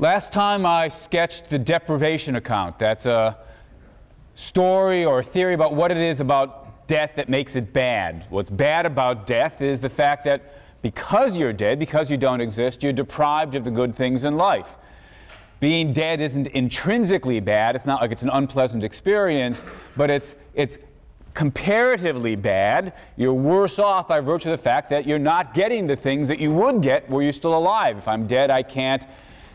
Last time I sketched the deprivation account. That's a story or a theory about what it is about death that makes it bad. What's bad about death is the fact that because you're dead, because you don't exist, you're deprived of the good things in life. Being dead isn't intrinsically bad. It's not like it's an unpleasant experience, but it's comparatively bad. You're worse off by virtue of the fact that you're not getting the things that you would get were you still alive. If I'm dead, I can't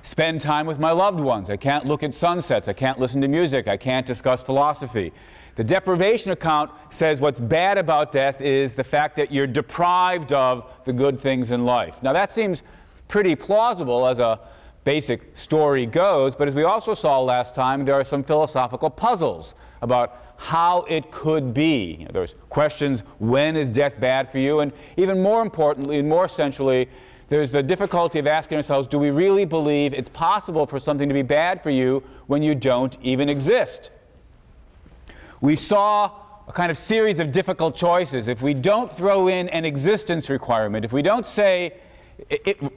spend time with my loved ones. I can't look at sunsets. I can't listen to music. I can't discuss philosophy. The deprivation account says what's bad about death is the fact that you're deprived of the good things in life. Now that seems pretty plausible as a basic story goes, but as we also saw last time, there are some philosophical puzzles about how it could be. You know, there's questions, when is death bad for you? And even more importantly and more essentially, there's the difficulty of asking ourselves, do we really believe it's possible for something to be bad for you when you don't even exist? We saw a kind of series of difficult choices. If we don't throw in an existence requirement, if we don't say,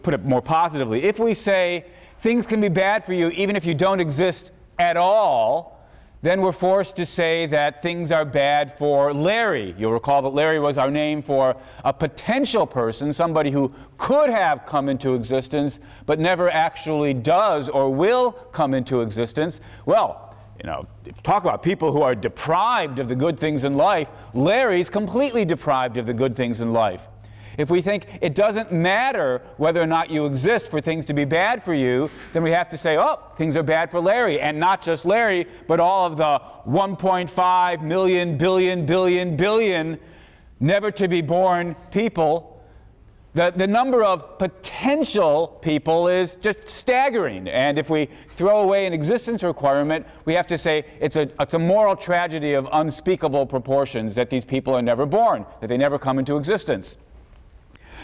put it more positively, if we say things can be bad for you even if you don't exist at all, then we're forced to say that things are bad for Larry. You'll recall that Larry was our name for a potential person, somebody who could have come into existence but never actually does or will come into existence. Well, you know, talk about people who are deprived of the good things in life. Larry's completely deprived of the good things in life. If we think it doesn't matter whether or not you exist for things to be bad for you, then we have to say, oh, things are bad for Larry. And not just Larry, but all of the 1.5 million, billion never-to-be-born people. The number of potential people is just staggering. And if we throw away an existence requirement, we have to say it's a moral tragedy of unspeakable proportions that these people are never born, that they never come into existence.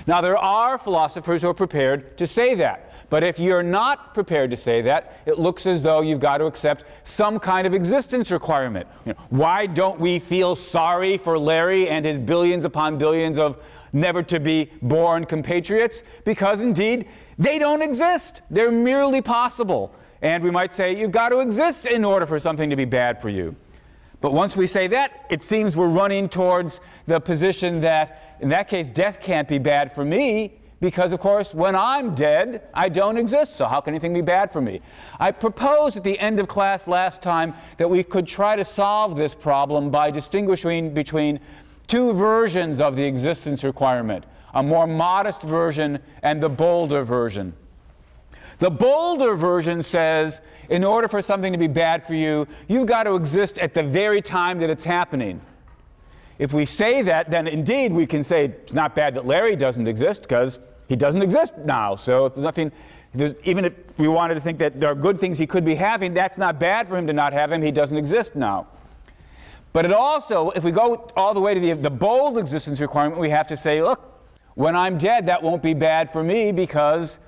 Now, there are philosophers who are prepared to say that. But if you're not prepared to say that, it looks as though you've got to accept some kind of existence requirement. You know, why don't we feel sorry for Larry and his billions upon billions of never-to-be-born compatriots? Because, indeed, they don't exist. They're merely possible. And we might say, you've got to exist in order for something to be bad for you. But once we say that, it seems we're running towards the position that, in that case, death can't be bad for me because, of course, when I'm dead, I don't exist. So how can anything be bad for me? I proposed at the end of class last time that we could try to solve this problem by distinguishing between two versions of the existence requirement, a more modest version and the bolder version. The bolder version says, in order for something to be bad for you, you've got to exist at the very time that it's happening. If we say that, then indeed we can say it's not bad that Larry doesn't exist because he doesn't exist now. So there's nothing, even if we wanted to think that there are good things he could be having, that's not bad for him to not have him. He doesn't exist now. But it also, if we go all the way to the bold existence requirement, we have to say, look, when I'm dead, that won't be bad for me because,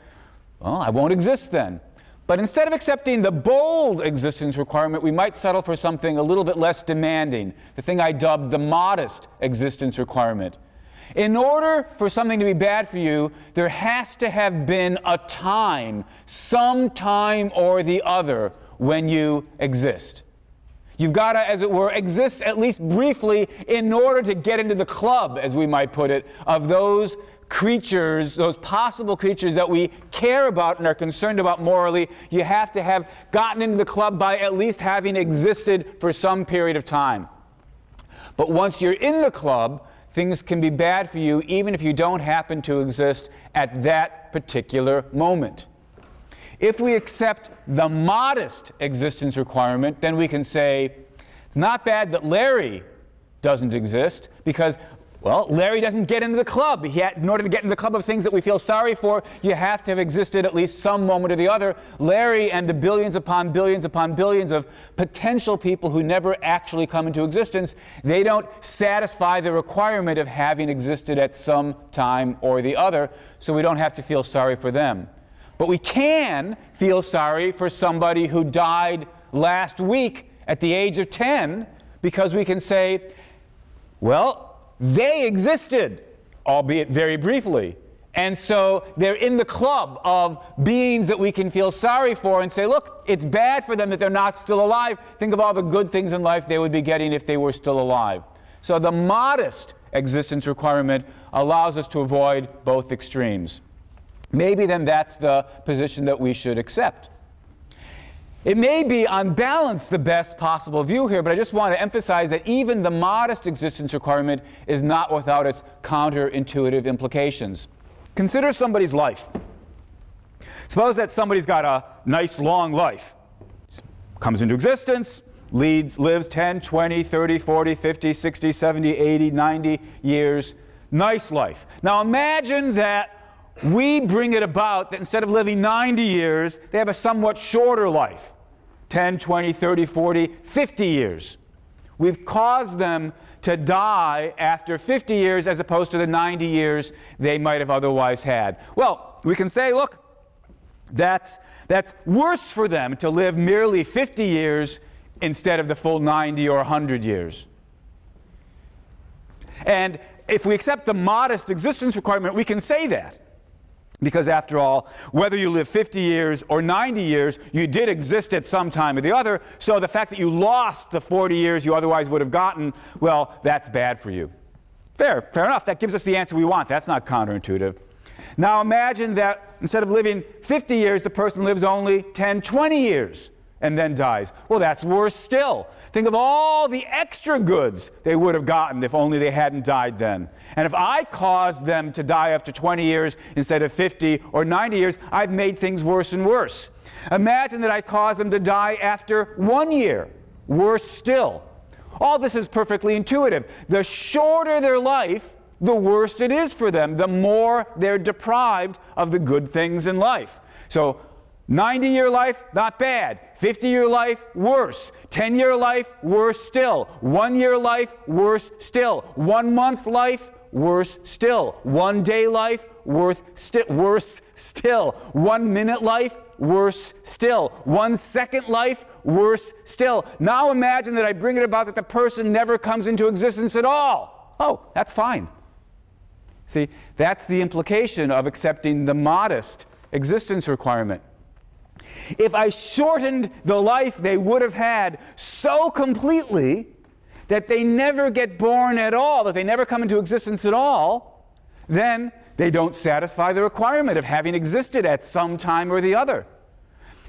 well, I won't exist then. But instead of accepting the bold existence requirement, we might settle for something a little bit less demanding, the thing I dubbed the modest existence requirement. In order for something to be bad for you, there has to have been a time, some time or the other, when you exist. You've got to, as it were, exist at least briefly in order to get into the club, as we might put it, of those creatures, those possible creatures that we care about and are concerned about morally. You have to have gotten into the club by at least having existed for some period of time. But once you're in the club, things can be bad for you even if you don't happen to exist at that particular moment. If we accept the modest existence requirement, then we can say it's not bad that Larry doesn't exist because, well, Larry doesn't get into the club. In order to get into the club of things that we feel sorry for, you have to have existed at least some moment or the other. Larry and the billions upon billions of potential people who never actually come into existence, they don't satisfy the requirement of having existed at some time or the other, so we don't have to feel sorry for them. But we can feel sorry for somebody who died last week at the age of 10 because we can say, well, they existed, albeit very briefly, And so they're in the club of beings that we can feel sorry for and say, look, it's bad for them that they're not still alive. Think of all the good things in life they would be getting if they were still alive. So the modest existence requirement allows us to avoid both extremes. Maybe then that's the position that we should accept. It may be, on balance, the best possible view here, but I just want to emphasize that even the modest existence requirement is not without its counterintuitive implications. Consider somebody's life. Suppose that somebody's got a nice long life. Comes into existence, lives 10, 20, 30, 40, 50, 60, 70, 80, 90 years. Nice life. Now imagine that we bring it about that instead of living 90 years, they have a somewhat shorter life. 10, 20, 30, 40, 50 years. We've caused them to die after 50 years as opposed to the 90 years they might have otherwise had. Well, we can say, look, that's worse for them to live merely 50 years instead of the full 90 or 100 years. And if we accept the modest existence requirement, we can say that. Because after all, whether you live 50 years or 90 years, you did exist at some time or the other, so the fact that you lost the 40 years you otherwise would have gotten, well, that's bad for you. Fair enough. That gives us the answer we want. That's not counterintuitive. Now imagine that instead of living 50 years, the person lives only 10, 20 years and then dies. Well, that's worse still. Think of all the extra goods they would have gotten if only they hadn't died then. And if I caused them to die after 20 years instead of 50 or 90 years, I've made things worse and worse. Imagine that I caused them to die after 1 year. Worse still. All this is perfectly intuitive. The shorter their life, the worse it is for them, the more they're deprived of the good things in life. So 90-year life, not bad. 50-year life, worse. 10-year life, worse still. 1-year life, worse still. 1 month life, worse still. 1 day life, worse still. 1 minute life, worse still. 1 second life, worse still. Now imagine that I bring it about that the person never comes into existence at all. Oh, that's fine. See, that's the implication of accepting the modest existence requirement. If I shortened the life they would have had so completely that they never get born at all, that they never come into existence at all, then they don't satisfy the requirement of having existed at some time or the other.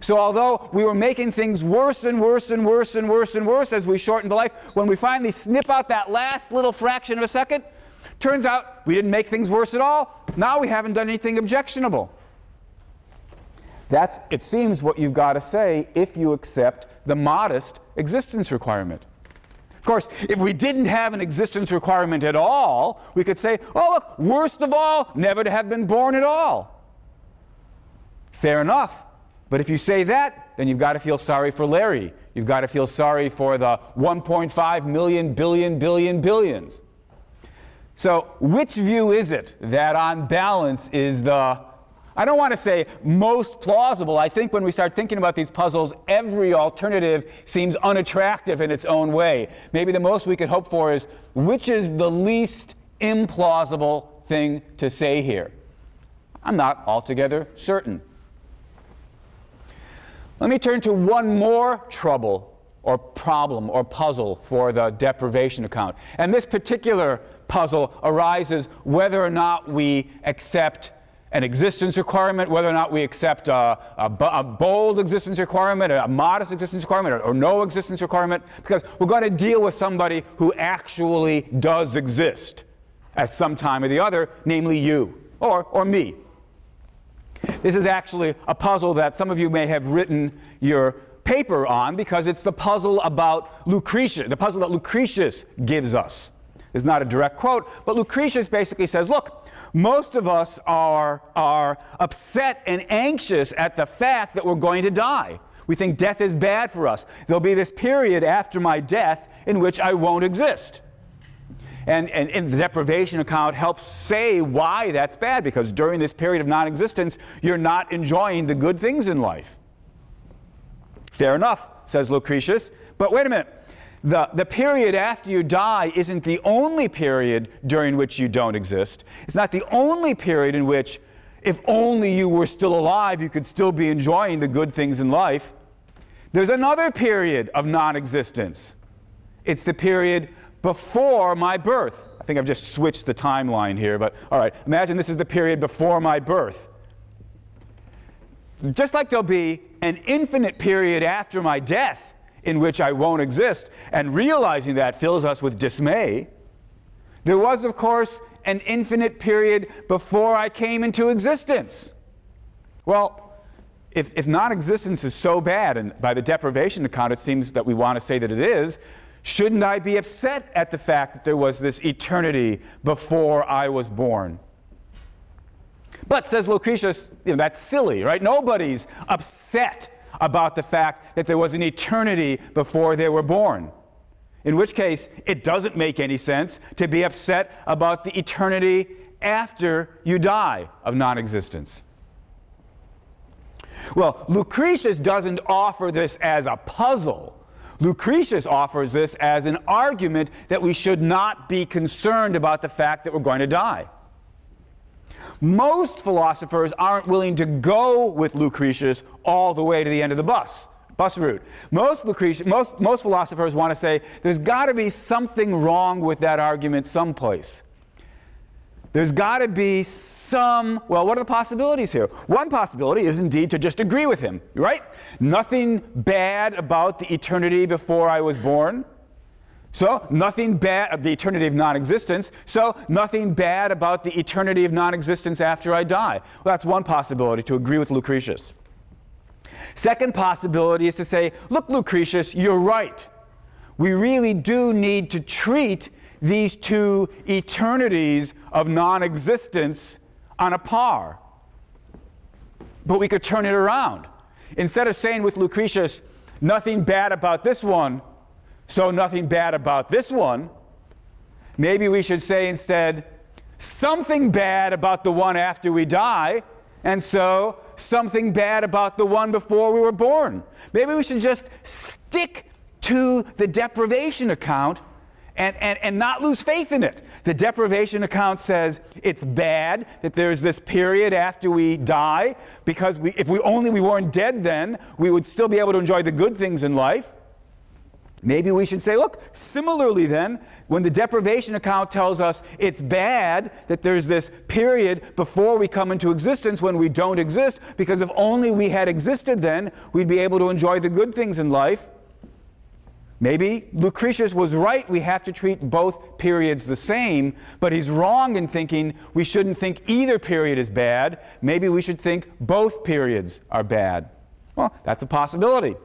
So although we were making things worse and worse and worse and worse and worse as we shortened the life, when we finally snip out that last little fraction of a second, turns out we didn't make things worse at all. Now we haven't done anything objectionable. That's, it seems, what you've got to say if you accept the modest existence requirement. Of course, if we didn't have an existence requirement at all, we could say, oh, look, worst of all, never to have been born at all. Fair enough. But if you say that, then you've got to feel sorry for Larry. You've got to feel sorry for the 1.5 million billion billion billions. So which view is it that on balance is the, I don't want to say most plausible. I think when we start thinking about these puzzles, every alternative seems unattractive in its own way. Maybe the most we could hope for is, which is the least implausible thing to say here? I'm not altogether certain. Let me turn to one more trouble or problem or puzzle for the deprivation account. And this particular puzzle arises whether or not we accept an existence requirement, whether or not we accept a bold existence requirement, a modest existence requirement, or no existence requirement, because we're going to deal with somebody who actually does exist at some time or the other, namely you or me. This is actually a puzzle that some of you may have written your paper on, because it's the puzzle about Lucretius, the puzzle that Lucretius gives us. It's not a direct quote, but Lucretius basically says, look, most of us are upset and anxious at the fact that we're going to die. We think death is bad for us. There'll be this period after my death in which I won't exist. And the deprivation account helps say why that's bad, because during this period of non-existence, you're not enjoying the good things in life. Fair enough, says Lucretius, but wait a minute. the period after you die isn't the only period during which you don't exist. It's not the only period in which, if only you were still alive, you could still be enjoying the good things in life. There's another period of non-existence. It's the period before my birth. I think I've just switched the timeline here, but all right, imagine this is the period before my birth. Just like there'll be an infinite period after my death in which I won't exist, and realizing that fills us with dismay, there was, of course, an infinite period before I came into existence. Well, if non-existence is so bad, and by the deprivation account it seems that we want to say that it is, shouldn't I be upset at the fact that there was this eternity before I was born? But, says Lucretius, that's silly, right? Nobody's upset about the fact that there was an eternity before they were born. In which case, it doesn't make any sense to be upset about the eternity after you die of non-existence. Well, Lucretius doesn't offer this as a puzzle. Lucretius offers this as an argument that we should not be concerned about the fact that we're going to die. Most philosophers aren't willing to go with Lucretius all the way to the end of the bus route. Most philosophers want to say there's got to be something wrong with that argument someplace. There's got to be some, well, what are the possibilities here? One possibility is indeed to just agree with him, right? Nothing bad about the eternity before I was born. So nothing bad, the eternity of non-existence, so nothing bad about the eternity of non-existence after I die. Well, that's one possibility, to agree with Lucretius. Second possibility is to say, look, Lucretius, you're right. We really do need to treat these two eternities of non-existence on a par. But we could turn it around. Instead of saying with Lucretius, nothing bad about this one, so nothing bad about this one, maybe we should say instead, something bad about the one after we die, and so something bad about the one before we were born. Maybe we should just stick to the deprivation account and not lose faith in it. The deprivation account says it's bad that there's this period after we die, because if we weren't dead then, we would still be able to enjoy the good things in life. Maybe we should say, look, similarly then, when the deprivation account tells us it's bad that there's this period before we come into existence when we don't exist, because if only we had existed then, we'd be able to enjoy the good things in life. Maybe Lucretius was right, we have to treat both periods the same, but he's wrong in thinking we shouldn't think either period is bad. Maybe we should think both periods are bad. Well, that's a possibility.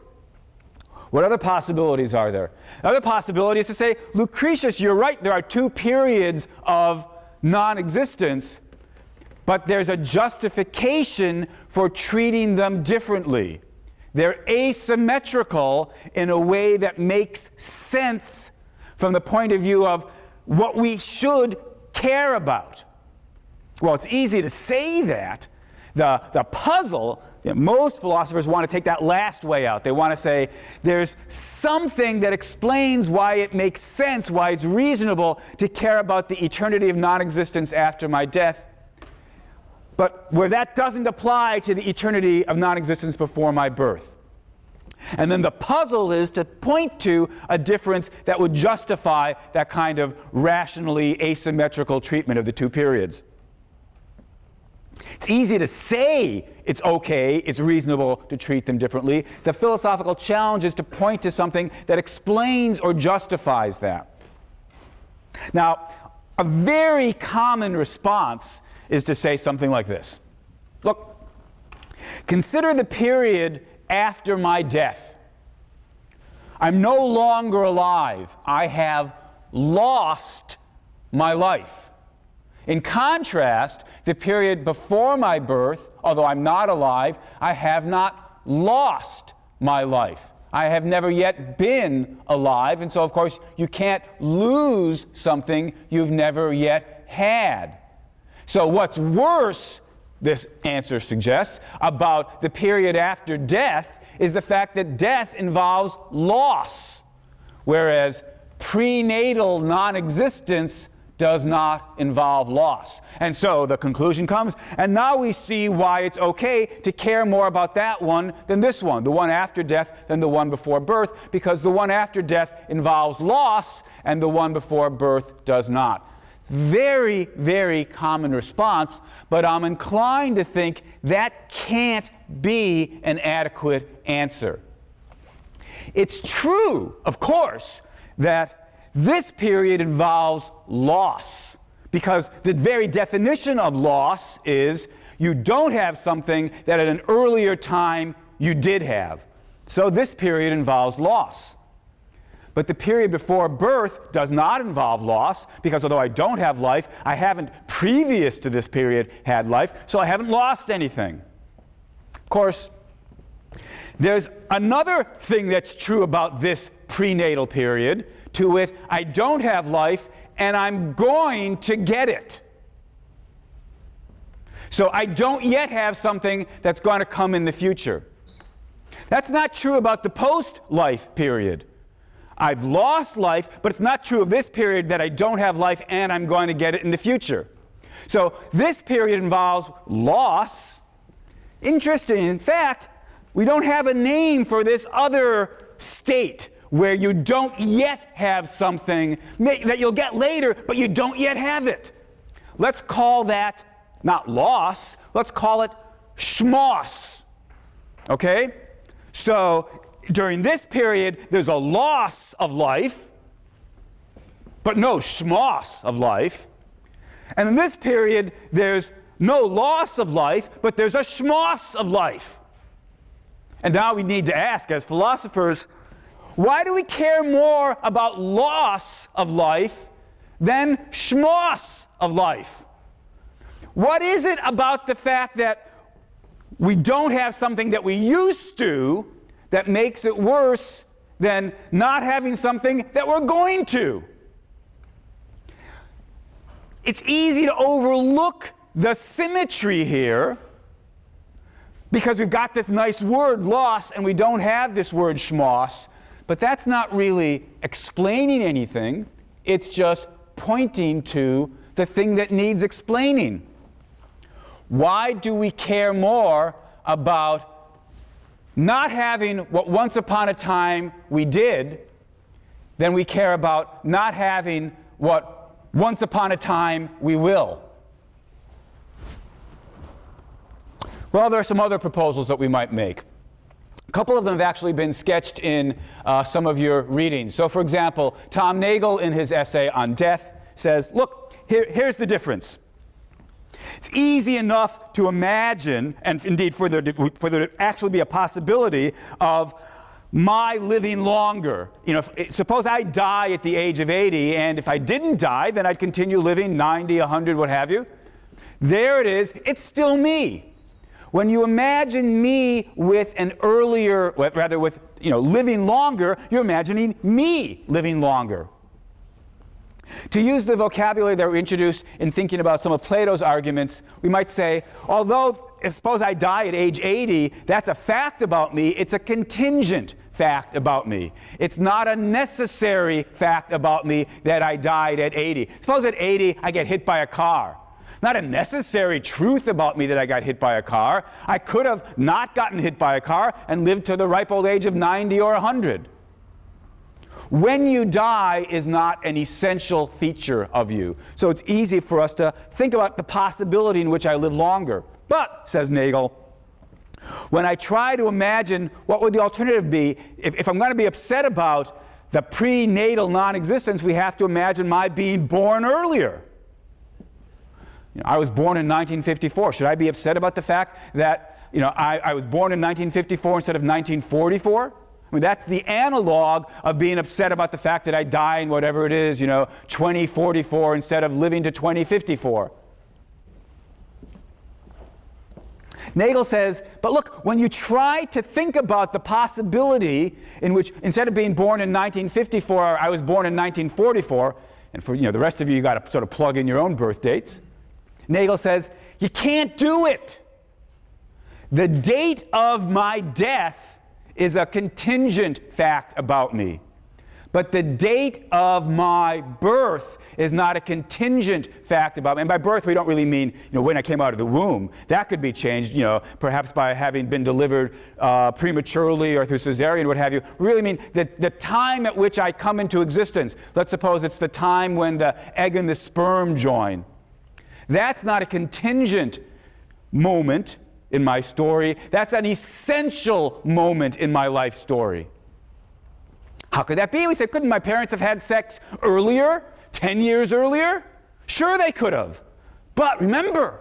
What other possibilities are there? Another possibility is to say, Lucretius, you're right, there are two periods of non-existence, but there's a justification for treating them differently. They're asymmetrical in a way that makes sense from the point of view of what we should care about. Well, it's easy to say that. The puzzle, most philosophers want to take that last way out. They want to say there's something that explains why it makes sense, why it's reasonable to care about the eternity of non-existence after my death, but where that doesn't apply to the eternity of non-existence before my birth. And then the puzzle is to point to a difference that would justify that kind of rationally asymmetrical treatment of the two periods. It's easy to say it's okay, it's reasonable to treat them differently. The philosophical challenge is to point to something that explains or justifies that. Now, a very common response is to say something like this. Look, consider the period after my death. I'm no longer alive. I have lost my life. In contrast, the period before my birth, although I'm not alive, I have not lost my life. I have never yet been alive, and so of course you can't lose something you've never yet had. So what's worse, this answer suggests, about the period after death is the fact that death involves loss, whereas prenatal non-existence does not involve loss. And so the conclusion comes, and now we see why it's okay to care more about that one than this one, the one after death than the one before birth, because the one after death involves loss and the one before birth does not. It's a very, very common response, but I'm inclined to think that can't be an adequate answer. It's true, of course, that this period involves loss, because the very definition of loss is you don't have something that at an earlier time you did have. So this period involves loss. But the period before birth does not involve loss, because although I don't have life, I haven't previous to this period had life, so I haven't lost anything. Of course, there's another thing that's true about this prenatal period. To wit, I don't have life, and I'm going to get it. So I don't yet have something that's going to come in the future. That's not true about the post-life period. I've lost life, but it's not true of this period that I don't have life and I'm going to get it in the future. So this period involves loss. Interesting, in fact, we don't have a name for this other state where you don't yet have something that you'll get later, but you don't yet have it. Let's call that not loss, let's call it schmoss. Okay? So during this period, there's a loss of life, but no schmoss of life. And in this period, there's no loss of life, but there's a schmoss of life. And now we need to ask, as philosophers, why do we care more about loss of life than schmoss of life? What is it about the fact that we don't have something that we used to that makes it worse than not having something that we're going to? It's easy to overlook the symmetry here because we've got this nice word, loss, and we don't have this word schmoss. But that's not really explaining anything. It's just pointing to the thing that needs explaining. Why do we care more about not having what once upon a time we did than we care about not having what once upon a time we will? Well, there are some other proposals that we might make. A couple of them have actually been sketched in some of your readings. So, for example, Tom Nagle, in his essay on death, says, look, here's the difference. It's easy enough to imagine, and indeed for there to actually be a possibility of my living longer. You know, suppose I die at the age of 80, and if I didn't die, then I'd continue living 90, 100, what have you. There it is. It's still me. When you imagine me with an earlier, rather with, living longer, you're imagining me living longer. To use the vocabulary that we introduced in thinking about some of Plato's arguments, we might say, although, suppose I die at age 80, that's a fact about me, it's a contingent fact about me. It's not a necessary fact about me that I died at 80. Suppose at 80 I get hit by a car. Not a necessary truth about me that I got hit by a car. I could have not gotten hit by a car and lived to the ripe old age of 90 or 100. When you die is not an essential feature of you. So it's easy for us to think about the possibility in which I live longer. But, says Nagle, when I try to imagine what would the alternative be, if I'm going to be upset about the prenatal non-existence, we have to imagine my being born earlier. I was born in 1954. Should I be upset about the fact that I was born in 1954 instead of 1944? I mean, that's the analog of being upset about the fact that I die in whatever it is, 2044 instead of living to 2054. Nagle says, but look, when you try to think about the possibility in which instead of being born in 1954, I was born in 1944, and for the rest of you, got to sort of plug in your own birth dates. Nagle says, you can't do it. The date of my death is a contingent fact about me. But the date of my birth is not a contingent fact about me. And by birth, we don't really mean, when I came out of the womb. That could be changed, perhaps by having been delivered prematurely or through cesarean, what have you. We really mean the time at which I come into existence. Let's suppose it's the time when the egg and the sperm join. That's not a contingent moment in my story. That's an essential moment in my life story. How could that be? We say, couldn't my parents have had sex earlier, 10 years earlier? Sure, they could have. But remember,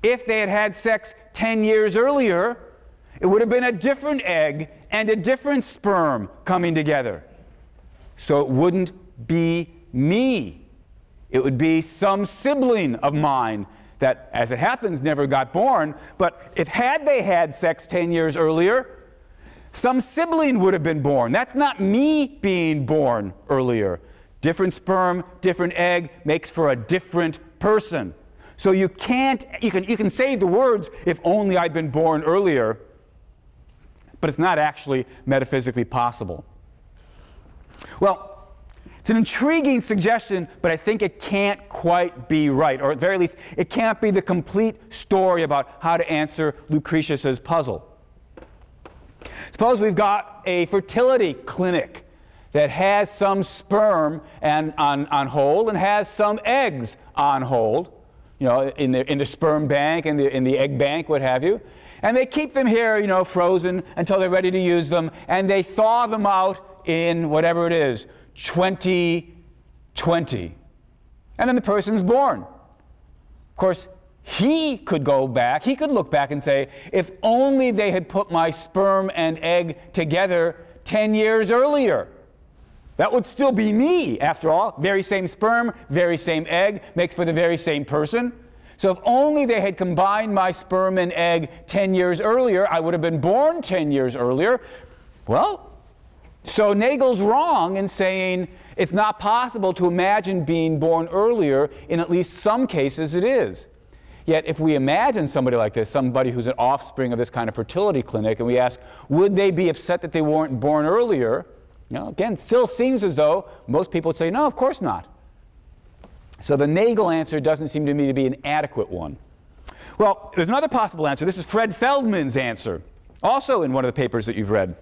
if they had had sex 10 years earlier, it would have been a different egg and a different sperm coming together. So it wouldn't be me. It would be some sibling of mine that, as it happens, never got born. But if had they had sex 10 years earlier, some sibling would have been born. That's not me being born earlier. Different sperm, different egg makes for a different person. So you can say the words, if only I'd been born earlier, but it's not actually metaphysically possible. Well, it's an intriguing suggestion, but I think it can't quite be right, or at the very least, it can't be the complete story about how to answer Lucretius's puzzle. Suppose we've got a fertility clinic that has some sperm on hold and has some eggs on hold, in the sperm bank and in the egg bank, what have you. And they keep them here, frozen until they're ready to use them, and they thaw them out in whatever it is, 2020. And then the person's born. Of course, he could go back, he could look back and say, if only they had put my sperm and egg together 10 years earlier. That would still be me, after all. Very same sperm, very same egg, makes for the very same person. So if only they had combined my sperm and egg 10 years earlier, I would have been born 10 years earlier. Well, so Nagle's wrong in saying it's not possible to imagine being born earlier. In at least some cases, it is. Yet if we imagine somebody like this, somebody who's an offspring of this kind of fertility clinic, and we ask, would they be upset that they weren't born earlier? Again, it still seems as though most people would say, no, of course not. So the Nagle answer doesn't seem to me to be an adequate one. Well, there's another possible answer. This is Fred Feldman's answer, also in one of the papers that you've read.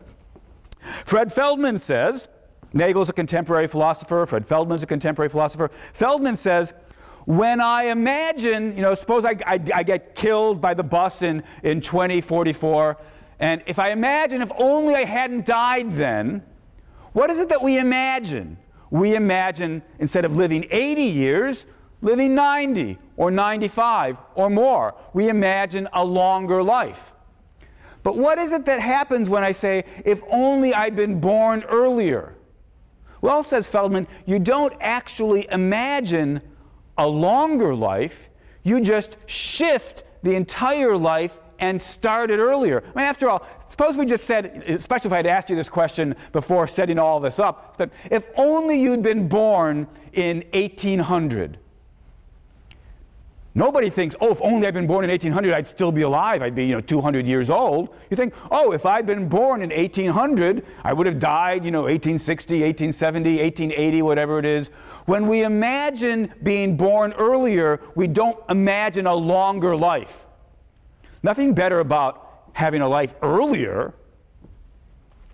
Fred Feldman says, Nagle's a contemporary philosopher, Fred Feldman's a contemporary philosopher. Feldman says, when I imagine, suppose I get killed by the bus in 2044, and if I imagine if only I hadn't died then, what is it that we imagine? We imagine, instead of living 80 years, living 90 or 95 or more. We imagine a longer life. But what is it that happens when I say, if only I'd been born earlier? Well, says Feldman, you don't actually imagine a longer life, you just shift the entire life and start it earlier. I mean, after all, suppose we just said, especially if I had asked you this question before setting all this up, but if only you'd been born in 1800. Nobody thinks, oh, if only I'd been born in 1800, I'd still be alive. I'd be, 200 years old. You think, oh, if I'd been born in 1800, I would have died, 1860, 1870, 1880, whatever it is. When we imagine being born earlier, we don't imagine a longer life. Nothing better about having a life earlier,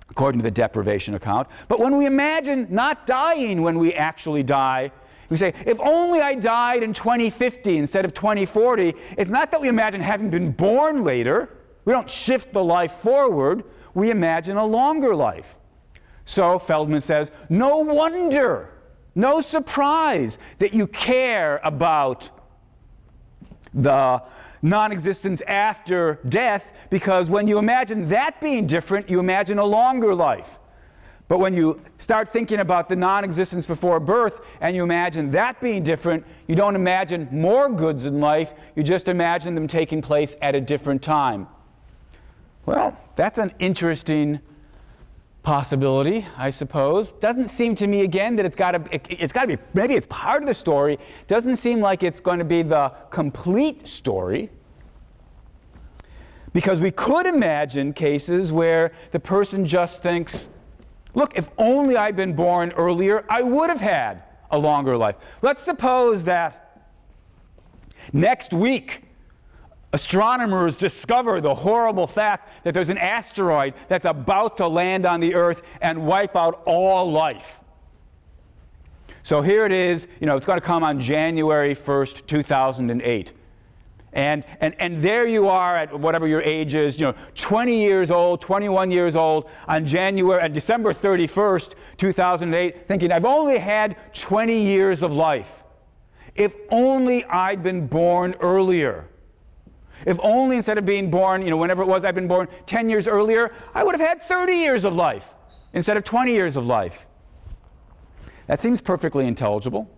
according to the deprivation account. But when we imagine not dying when we actually die, we say, if only I died in 2050 instead of 2040, it's not that we imagine having been born later. We don't shift the life forward. We imagine a longer life. So Feldman says, no wonder, no surprise that you care about the non-existence after death, because when you imagine that being different, you imagine a longer life. But when you start thinking about the non-existence before birth and you imagine that being different, you don't imagine more goods in life, you just imagine them taking place at a different time. Well, that's an interesting possibility, I suppose. Doesn't seem to me, again, that it's got to be, maybe it's part of the story. Doesn't seem like it's going to be the complete story. Because we could imagine cases where the person just thinks, Look, if only I'd been born earlier, I would have had a longer life. Let's suppose that next week, astronomers discover the horrible fact that there's an asteroid that's about to land on the Earth and wipe out all life. So here it is, it's going to come on January 1st, 2008. And there you are at whatever your age is, 20 years old, 21 years old, on December 31st, 2008, thinking, I've only had 20 years of life. If only I'd been born earlier. If only instead of being born, whenever it was I'd been born 10 years earlier, I would have had 30 years of life instead of 20 years of life. That seems perfectly intelligible.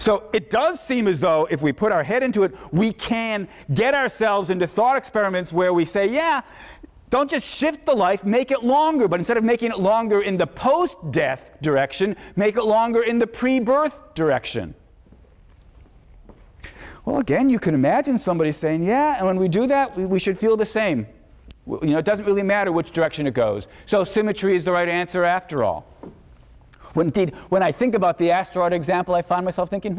So it does seem as though if we put our head into it, we can get ourselves into thought experiments where we say, yeah, don't just shift the life, make it longer. But instead of making it longer in the post-death direction, make it longer in the pre-birth direction. Well, again, you can imagine somebody saying, yeah, and when we do that, we should feel the same. It doesn't really matter which direction it goes. So symmetry is the right answer after all. Indeed, when I think about the asteroid example, I find myself thinking,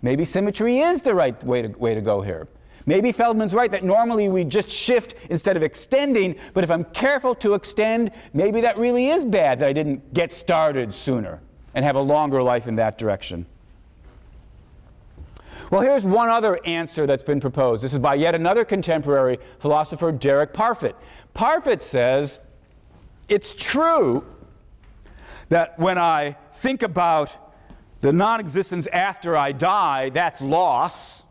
maybe symmetry is the right way to go here. Maybe Feldman's right that normally we just shift instead of extending, but if I'm careful to extend, maybe that really is bad that I didn't get started sooner and have a longer life in that direction. Well, here's one other answer that's been proposed. This is by yet another contemporary philosopher, Derek Parfit. Parfit says, it's true that when I think about the non-existence after I die, that's loss,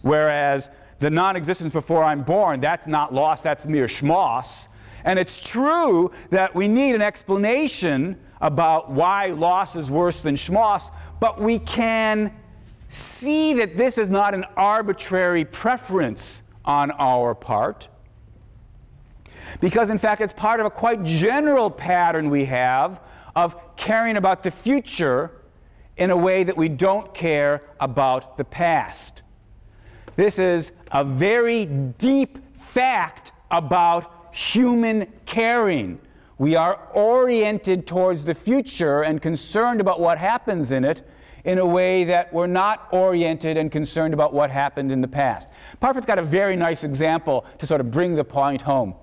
whereas the non-existence before I'm born, that's not loss, that's mere schmoss. And it's true that we need an explanation about why loss is worse than schmoss, but we can see that this is not an arbitrary preference on our part, because in fact it's part of a quite general pattern we have of caring about the future in a way that we don't care about the past. This is a very deep fact about human caring. We are oriented towards the future and concerned about what happens in it in a way that we're not oriented and concerned about what happened in the past. Parfit's got a very nice example to sort of bring the point home.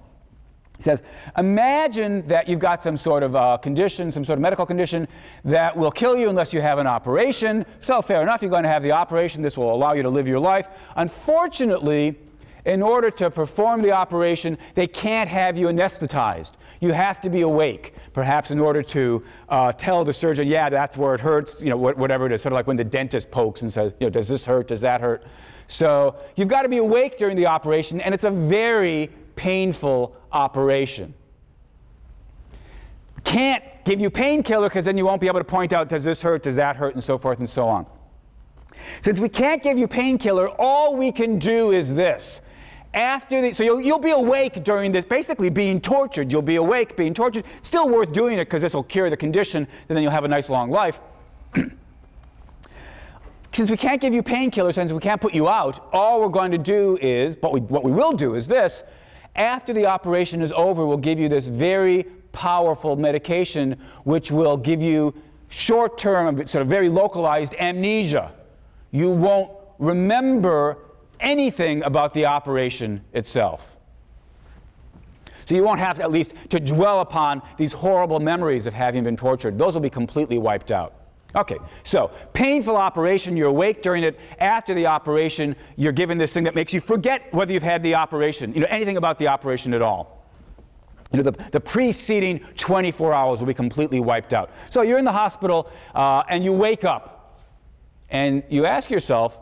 He says, imagine that you've got some sort of condition, some sort of medical condition that will kill you unless you have an operation. So fair enough, you're going to have the operation. This will allow you to live your life. Unfortunately, in order to perform the operation, they can't have you anesthetized. You have to be awake, perhaps in order to tell the surgeon, yeah, that's where it hurts, whatever it is, sort of like when the dentist pokes and says, does this hurt, does that hurt? So you've got to be awake during the operation, and it's a very painful operation. Can't give you painkiller because then you won't be able to point out, does this hurt, does that hurt, and so forth and so on. Since we can't give you painkiller, all we can do is this. So you'll be awake during this, basically being tortured. You'll be awake, being tortured. Still worth doing it because this will cure the condition, and then you'll have a nice long life. Since we can't give you painkillers, since we can't put you out, all we're going to do is, what we will do is this. After the operation is over, we'll give you this very powerful medication which will give you short-term, sort of very localized amnesia. You won't remember anything about the operation itself. So you won't have to, at least to dwell upon these horrible memories of having been tortured. Those will be completely wiped out. Okay, so painful operation, you're awake during it. After the operation, you're given this thing that makes you forget whether you've had the operation, anything about the operation at all. The preceding 24 hours will be completely wiped out. So you're in the hospital and you wake up and you ask yourself,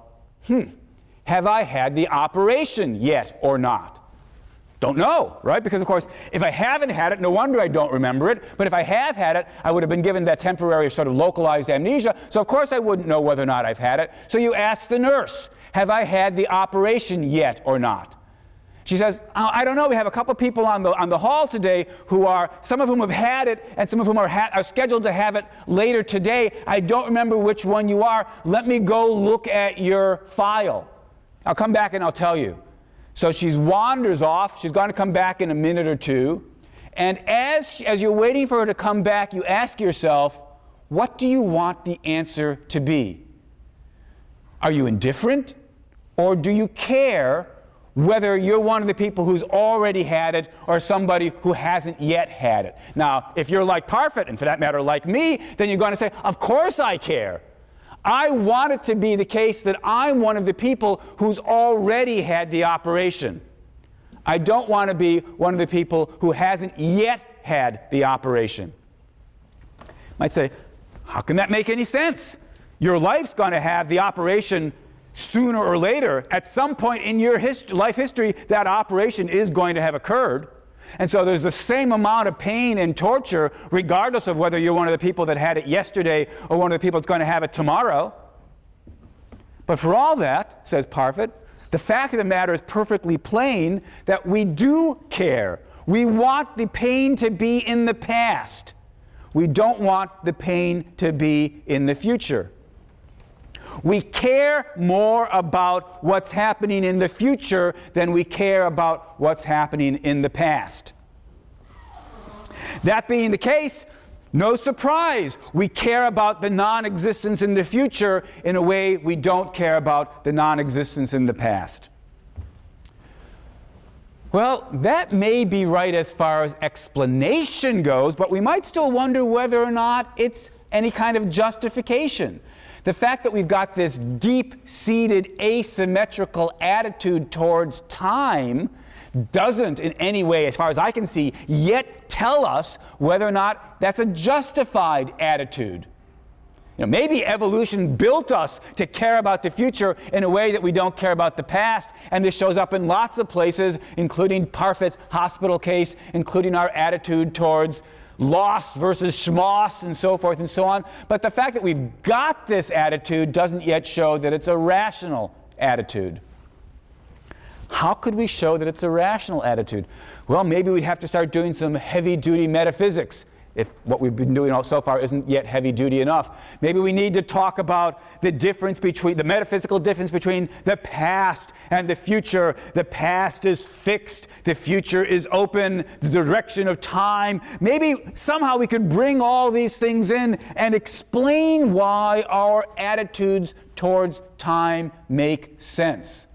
have I had the operation yet or not? Don't know, right? Because, of course, if I haven't had it, no wonder I don't remember it. But if I have had it, I would have been given that temporary sort of localized amnesia. So, of course, I wouldn't know whether or not I've had it. So you ask the nurse, have I had the operation yet or not? She says, I don't know. We have a couple people on the hall today some of whom have had it, and some of whom are scheduled to have it later today. I don't remember which one you are. Let me go look at your file. I'll come back and I'll tell you. So she wanders off. She's going to come back in a minute or two. And as you're waiting for her to come back, you ask yourself, what do you want the answer to be? Are you indifferent? Or do you care whether you're one of the people who's already had it or somebody who hasn't yet had it? Now, if you're like Parfit, and for that matter like me, then you're going to say, of course I care. I want it to be the case that I'm one of the people who's already had the operation. I don't want to be one of the people who hasn't yet had the operation. You might say, how can that make any sense? Your life's going to have the operation sooner or later. At some point in your life history, that operation is going to have occurred. And so there's the same amount of pain and torture, regardless of whether you're one of the people that had it yesterday or one of the people that's going to have it tomorrow. But for all that, says Parfit, the fact of the matter is perfectly plain that we do care. We want the pain to be in the past. We don't want the pain to be in the future. We care more about what's happening in the future than we care about what's happening in the past. That being the case, no surprise, we care about the non-existence in the future in a way we don't care about the non-existence in the past. Well, that may be right as far as explanation goes, but we might still wonder whether or not it's any kind of justification. The fact that we've got this deep-seated asymmetrical attitude towards time doesn't in any way, as far as I can see, yet tell us whether or not that's a justified attitude. You know, maybe evolution built us to care about the future in a way that we don't care about the past, and this shows up in lots of places, including Parfit's hospital case, including our attitude towards loss versus schmoss and so forth and so on. But the fact that we've got this attitude doesn't yet show that it's a rational attitude. How could we show that it's a rational attitude? Well, maybe we'd have to start doing some heavy-duty metaphysics if what we've been doing so far isn't yet heavy-duty enough. Maybe we need to talk about the difference between, the metaphysical difference between the past and the future. The past is fixed, the future is open, the direction of time. Maybe somehow we could bring all these things in and explain why our attitudes towards time make sense.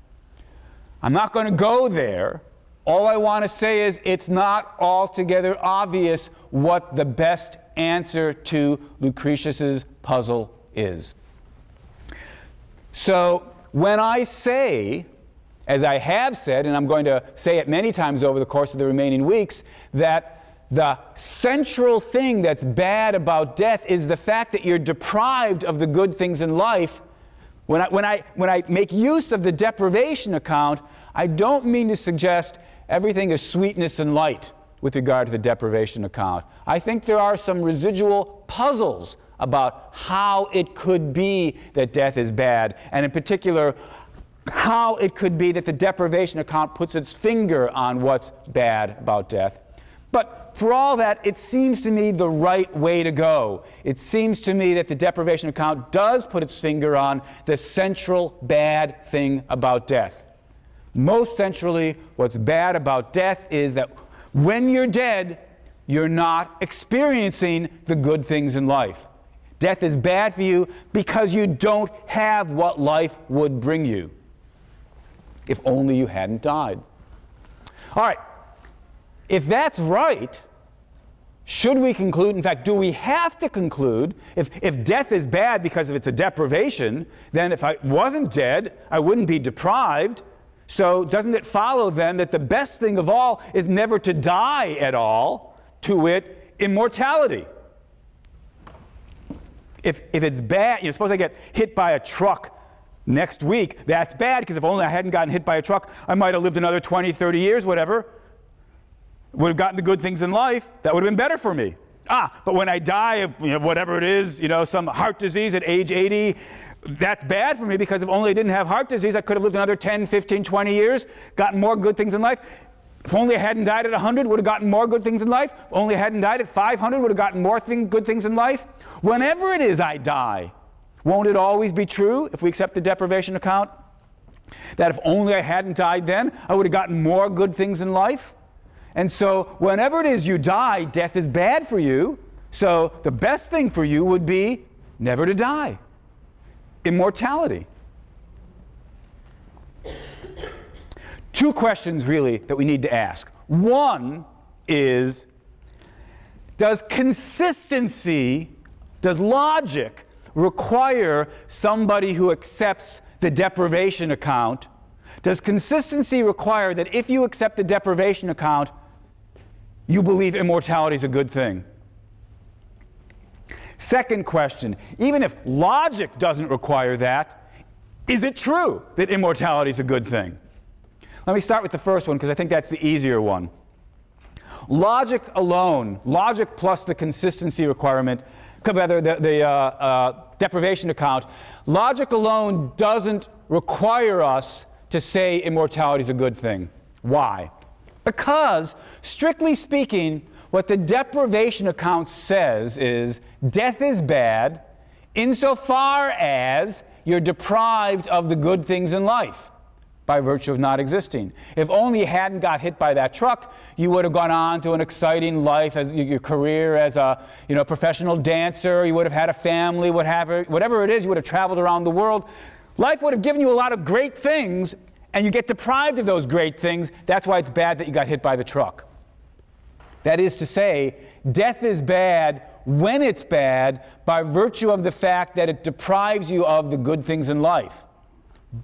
I'm not going to go there. All I want to say is it's not altogether obvious what the best answer to Lucretius's puzzle is. So when I say, as I have said, and I'm going to say it many times over the course of the remaining weeks, that the central thing that's bad about death is the fact that you're deprived of the good things in life. When I make use of the deprivation account, I don't mean to suggest everything is sweetness and light with regard to the deprivation account. I think there are some residual puzzles about how it could be that death is bad, and in particular, how it could be that the deprivation account puts its finger on what's bad about death. But for all that, it seems to me the right way to go. It seems to me that the deprivation account does put its finger on the central bad thing about death. Most centrally, what's bad about death is that when you're dead, you're not experiencing the good things in life. Death is bad for you because you don't have what life would bring you. If only you hadn't died. All right. If that's right, should we conclude, in fact, do we have to conclude, if death is bad because it's a deprivation, then if I wasn't dead, I wouldn't be deprived. So doesn't it follow then that the best thing of all is never to die at all, to wit, immortality? If it's bad, you know, suppose I get hit by a truck next week, that's bad because if only I hadn't gotten hit by a truck, I might have lived another 20, 30 years, whatever. Would have gotten the good things in life. That would have been better for me. But when I die of whatever it is, some heart disease at age 80, that's bad for me because if only I didn't have heart disease, I could have lived another 10, 15, 20 years, gotten more good things in life. If only I hadn't died at 100, would have gotten more good things in life. If only I hadn't died at 500, would have gotten more good things in life. Whenever it is I die, won't it always be true, if we accept the deprivation account, that if only I hadn't died then, I would have gotten more good things in life? And so whenever it is you die, death is bad for you. So the best thing for you would be never to die. Immortality. Two questions really that we need to ask. One is, does consistency, does logic require somebody who accepts the deprivation account? Does consistency require that if you accept the deprivation account, you believe immortality is a good thing? Second question, even if logic doesn't require that, is it true that immortality is a good thing? Let me start with the first one because I think that's the easier one. Logic alone, logic plus the consistency requirement, rather the deprivation account, logic alone doesn't require us to say immortality is a good thing. Why? Because, strictly speaking, what the deprivation account says is death is bad insofar as you're deprived of the good things in life by virtue of not existing. If only you hadn't got hit by that truck, you would have gone on to an exciting life as your career as a professional dancer, you would have had a family, whatever it is, you would have traveled around the world. Life would have given you a lot of great things, and you get deprived of those great things. That's why it's bad that you got hit by the truck. That is to say, death is bad when it's bad by virtue of the fact that it deprives you of the good things in life.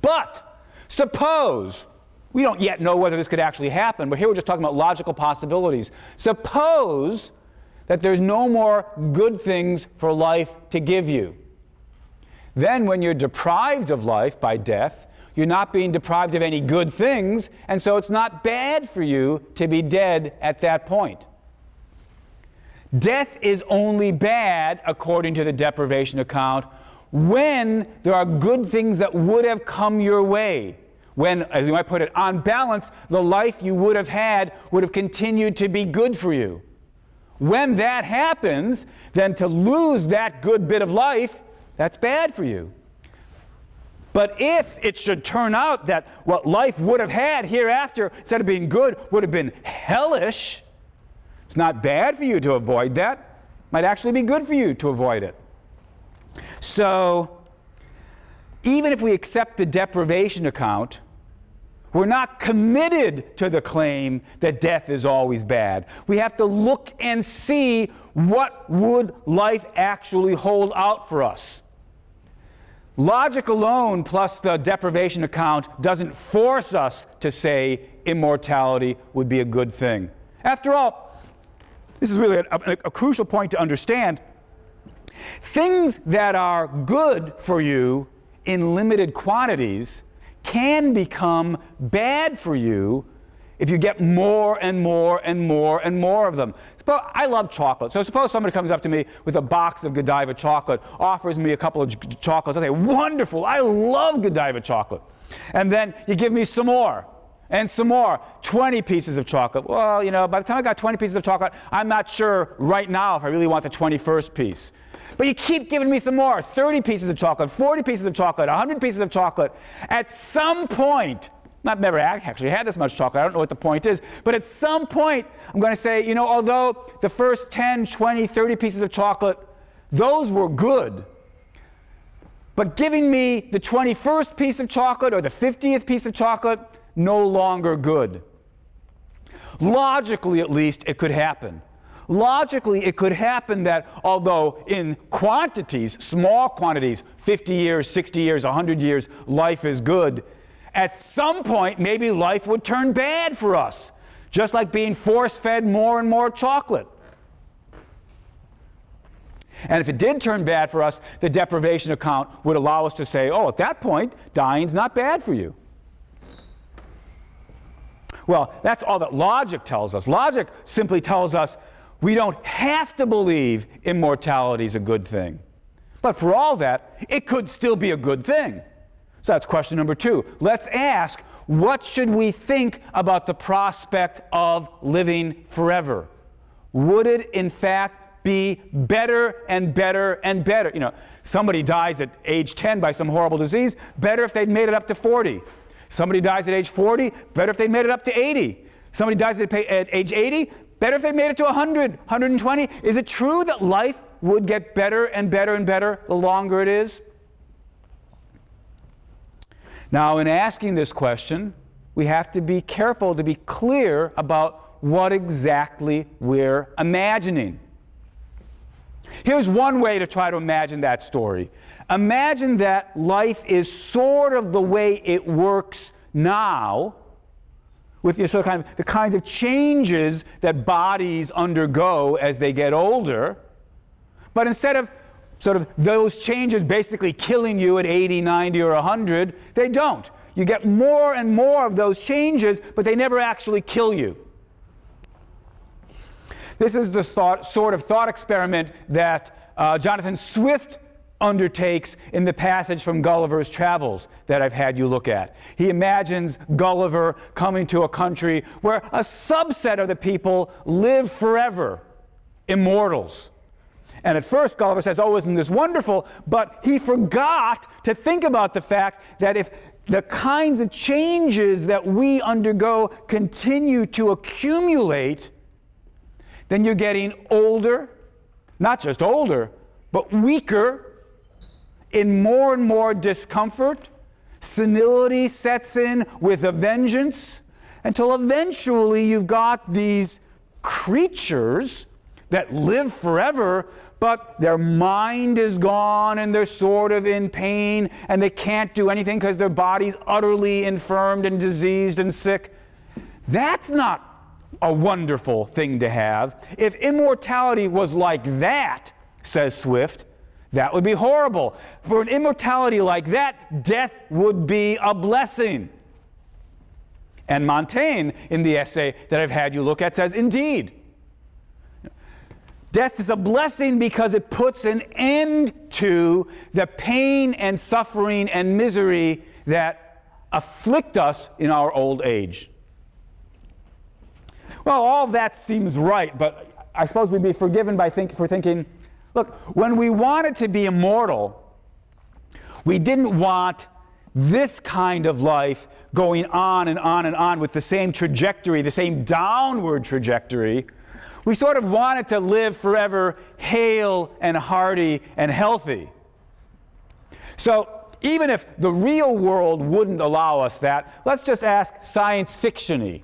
But suppose, we don't yet know whether this could actually happen, but here we're just talking about logical possibilities. Suppose that there's no more good things for life to give you. Then when you're deprived of life by death, you're not being deprived of any good things, and so it's not bad for you to be dead at that point. Death is only bad, according to the deprivation account, when there are good things that would have come your way. When, as we might put it, on balance, the life you would have had would have continued to be good for you. When that happens, then to lose that good bit of life, that's bad for you. But if it should turn out that what life would have had hereafter, instead of being good, would have been hellish, it's not bad for you to avoid that. It might actually be good for you to avoid it. So, even if we accept the deprivation account, we're not committed to the claim that death is always bad. We have to look and see what would life actually hold out for us. Logic alone plus the deprivation account doesn't force us to say immortality would be a good thing. After all, this is really a crucial point to understand. Things that are good for you in limited quantities can become bad for you if you get more and more and more and more of them. I love chocolate. So suppose somebody comes up to me with a box of Godiva chocolate, offers me a couple of chocolates. I say, wonderful, I love Godiva chocolate. And then you give me some more. And some more, 20 pieces of chocolate. Well, by the time I got 20 pieces of chocolate, I'm not sure right now if I really want the 21st piece. But you keep giving me some more, 30 pieces of chocolate, 40 pieces of chocolate, 100 pieces of chocolate. At some point, I've never actually had this much chocolate, I don't know what the point is, but at some point, I'm going to say, although the first 10, 20, 30 pieces of chocolate, those were good, but giving me the 21st piece of chocolate or the 50th piece of chocolate, no longer good. Logically, at least, it could happen. Logically, it could happen that although in quantities, small quantities, 50 years, 60 years, 100 years, life is good, at some point, maybe life would turn bad for us, just like being force-fed more and more chocolate. And if it did turn bad for us, the deprivation account would allow us to say, oh, at that point, dying's not bad for you. Well, that's all that logic tells us. Logic simply tells us we don't have to believe immortality is a good thing. But for all that, it could still be a good thing. So that's question number 2. Let's ask, what should we think about the prospect of living forever? Would it, in fact, be better and better and better? Somebody dies at age 10 by some horrible disease, better if they'd made it up to 40. Somebody dies at age 40, better if they made it up to 80. Somebody dies at age 80, better if they made it to 100, 120. Is it true that life would get better and better and better the longer it is? Now, in asking this question, we have to be careful to be clear about what exactly we're imagining. Here's one way to try to imagine that story. Imagine that life is sort of the way it works now, with the kinds of changes that bodies undergo as they get older, but instead of sort of those changes basically killing you at 80, 90, or 100, they don't. You get more and more of those changes, but they never actually kill you. This is the sort of thought experiment that Jonathan Swift undertakes in the passage from Gulliver's Travels that I've had you look at. He imagines Gulliver coming to a country where a subset of the people live forever, immortals. And at first Gulliver says, oh, isn't this wonderful? But he forgot to think about the fact that if the kinds of changes that we undergo continue to accumulate, then you're getting older, not just older, but weaker, in more and more discomfort. Senility sets in with a vengeance, until eventually you've got these creatures that live forever, but their mind is gone and they're sort of in pain and they can't do anything because their body's utterly infirmed and diseased and sick. That's not a wonderful thing to have. If immortality was like that, says Swift, that would be horrible. For an immortality like that, death would be a blessing. And Montaigne, in the essay that I've had you look at, says, indeed, death is a blessing because it puts an end to the pain and suffering and misery that afflict us in our old age. Well, all that seems right, but I suppose we'd be forgiven for thinking, look, when we wanted to be immortal, we didn't want this kind of life going on and on and on with the same trajectory, the same downward trajectory. We sort of wanted to live forever hale and hearty and healthy. So even if the real world wouldn't allow us that, let's just ask science fiction-y.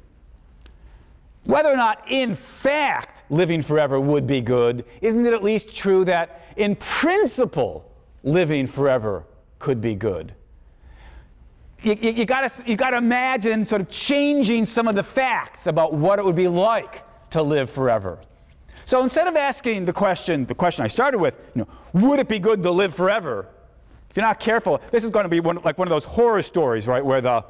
Whether or not, in fact, living forever would be good, isn't it at least true that, in principle, living forever could be good? You got to imagine sort of changing some of the facts about what it would be like to live forever. So instead of asking the question I started with, would it be good to live forever? If you're not careful, this is going to be like one of those horror stories, right, where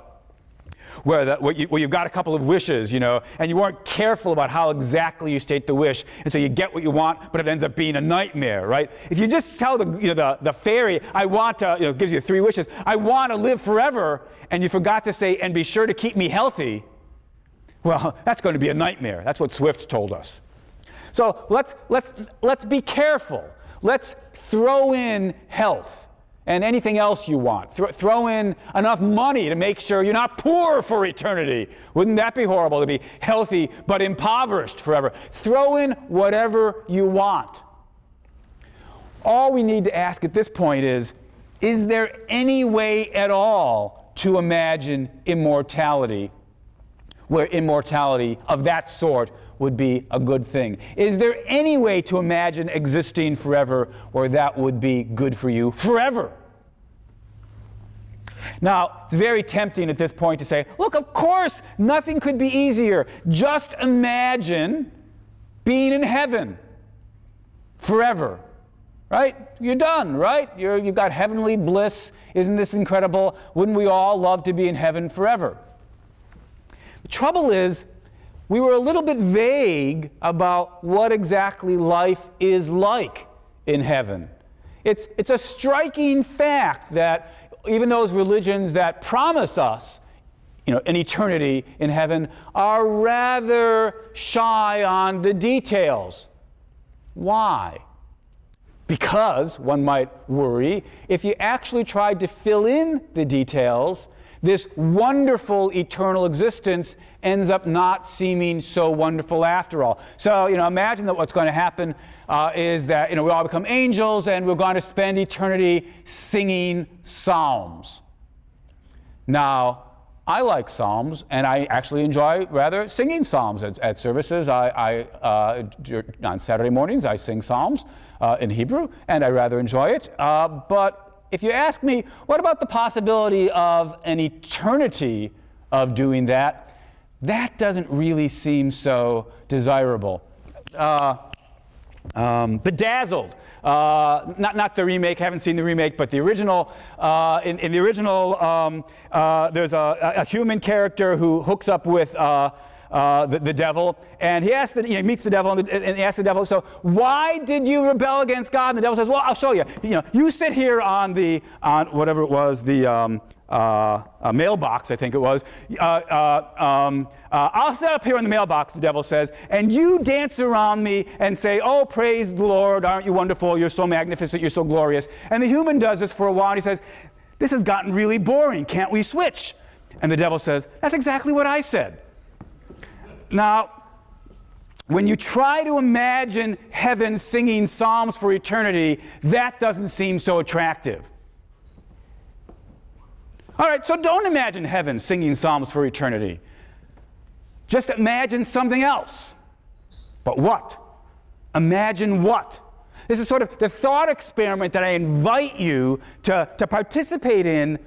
you've got a couple of wishes, and you weren't careful about how exactly you state the wish, and so you get what you want, but it ends up being a nightmare, right? If you just tell the fairy, I want to, gives you 3 wishes, I want to live forever, and you forgot to say, and be sure to keep me healthy, well, that's going to be a nightmare. That's what Swift told us. So let's be careful. Let's throw in health and anything else you want. Throw in enough money to make sure you're not poor for eternity. Wouldn't that be horrible, to be healthy but impoverished forever? Throw in whatever you want. All we need to ask at this point is there any way at all to imagine immortality, where immortality of that sort would be a good thing? Is there any way to imagine existing forever where that would be good for you forever? Now, it's very tempting at this point to say, look, of course, nothing could be easier. Just imagine being in heaven forever, right? You're done, right? You've got heavenly bliss. Isn't this incredible? Wouldn't we all love to be in heaven forever? The trouble is, we were a little bit vague about what exactly life is like in heaven. It's a striking fact that even those religions that promise us, an eternity in heaven, are rather shy on the details. Why? Because, one might worry, if you actually tried to fill in the details, this wonderful eternal existence ends up not seeming so wonderful after all. So, imagine that what's going to happen is that, we all become angels and we're going to spend eternity singing psalms. Now, I like psalms, and I actually enjoy rather singing psalms at services. On Saturday mornings, I sing psalms in Hebrew, and I rather enjoy it. But if you ask me, what about the possibility of an eternity of doing that? That doesn't really seem so desirable. Bedazzled. Not the remake, haven't seen the remake, but the original. In the original, there's a human character who hooks up with the devil, and he asks he meets the devil, and he asks the devil, so why did you rebel against God? And the devil says, well, I'll show you. You sit here on whatever it was, the mailbox, I think it was. I'll sit up here in the mailbox, the devil says, and you dance around me and say, oh, praise the Lord, aren't you wonderful, you're so magnificent, you're so glorious. And the human does this for a while, and he says, this has gotten really boring, can't we switch? And the devil says, that's exactly what I said. Now, when you try to imagine heaven singing psalms for eternity, that doesn't seem so attractive. All right, so don't imagine heaven singing psalms for eternity. Just imagine something else. But what? Imagine what? This is sort of the thought experiment that I invite you to participate in.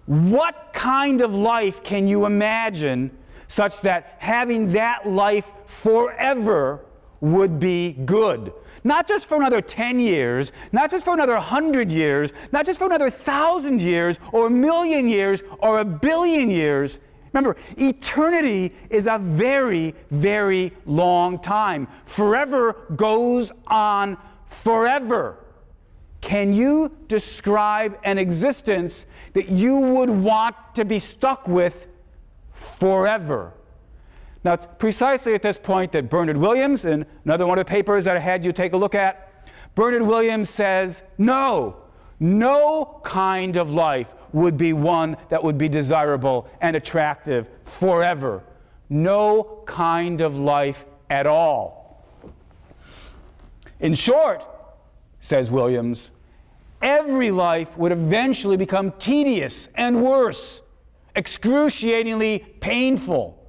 What kind of life can you imagine such that having that life forever would be good? Not just for another 10 years, not just for another 100 years, not just for another 1,000 years, or 1,000,000 years, or 1,000,000,000 years. Remember, eternity is a very, very long time. Forever goes on forever. Can you describe an existence that you would want to be stuck with forever? Now, it's precisely at this point that Bernard Williams, in another one of the papers that I had you take a look at, Bernard Williams says, no kind of life would be one that would be desirable and attractive forever. No kind of life at all. In short, says Williams, every life would eventually become tedious and worse, excruciatingly painful.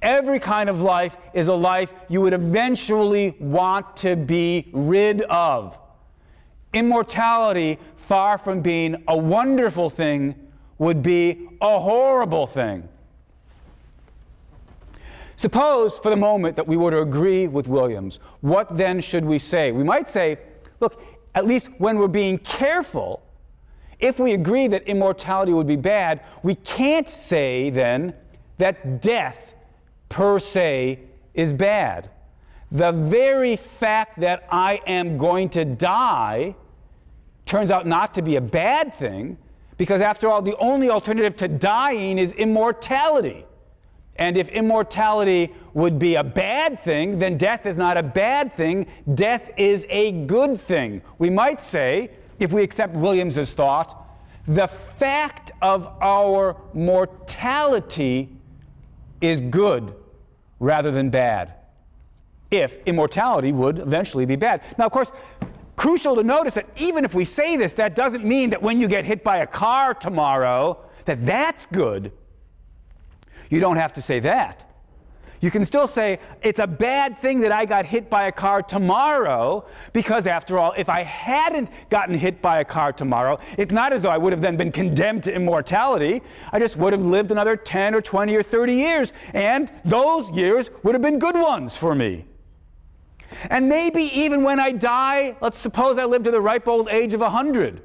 Every kind of life is a life you would eventually want to be rid of. Immortality, far from being a wonderful thing, would be a horrible thing. Suppose for the moment that we were to agree with Williams. What then should we say? We might say, look, at least when we're being careful, if we agree that immortality would be bad, we can't say then that death per se is bad. The very fact that I am going to die turns out not to be a bad thing, because after all, the only alternative to dying is immortality. And if immortality would be a bad thing, then death is not a bad thing. Death is a good thing. We might say, if we accept Williams's thought, the fact of our mortality is good rather than bad, if immortality would eventually be bad. Now, of course, crucial to notice that even if we say this, that doesn't mean that when you get hit by a car tomorrow, that that's good. You don't have to say that. You can still say, it's a bad thing that I got hit by a car tomorrow, because after all, if I hadn't gotten hit by a car tomorrow, it's not as though I would have then been condemned to immortality. I just would have lived another 10 or 20 or 30 years, and those years would have been good ones for me. And maybe even when I die, let's suppose I live to the ripe old age of 100.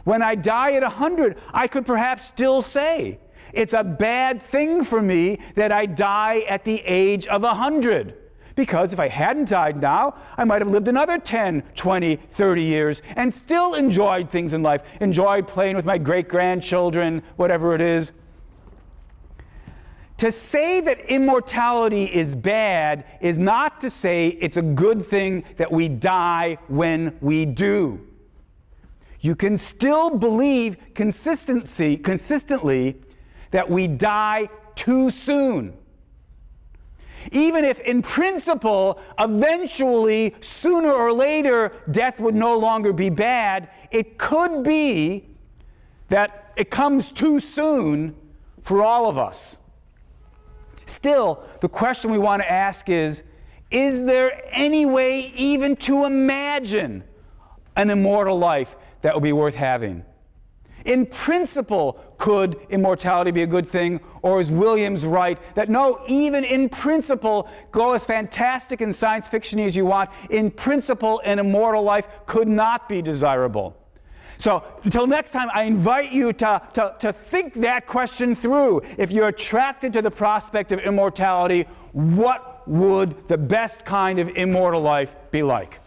When I die at 100, I could perhaps still say, it's a bad thing for me that I die at the age of 100. Because if I hadn't died now, I might have lived another 10, 20, 30 years and still enjoyed things in life, enjoyed playing with my great-grandchildren, whatever it is. To say that immortality is bad is not to say it's a good thing that we die when we do. You can still believe consistently that we die too soon. Even if, in principle, eventually, sooner or later, death would no longer be bad, it could be that it comes too soon for all of us. Still, the question we want to ask is there any way even to imagine an immortal life that would be worth having? In principle, could immortality be a good thing? Or is Williams right that no, even in principle, go as fantastic and science fiction-y as you want, in principle, an immortal life could not be desirable? So until next time, I invite you to think that question through. If you're attracted to the prospect of immortality, what would the best kind of immortal life be like?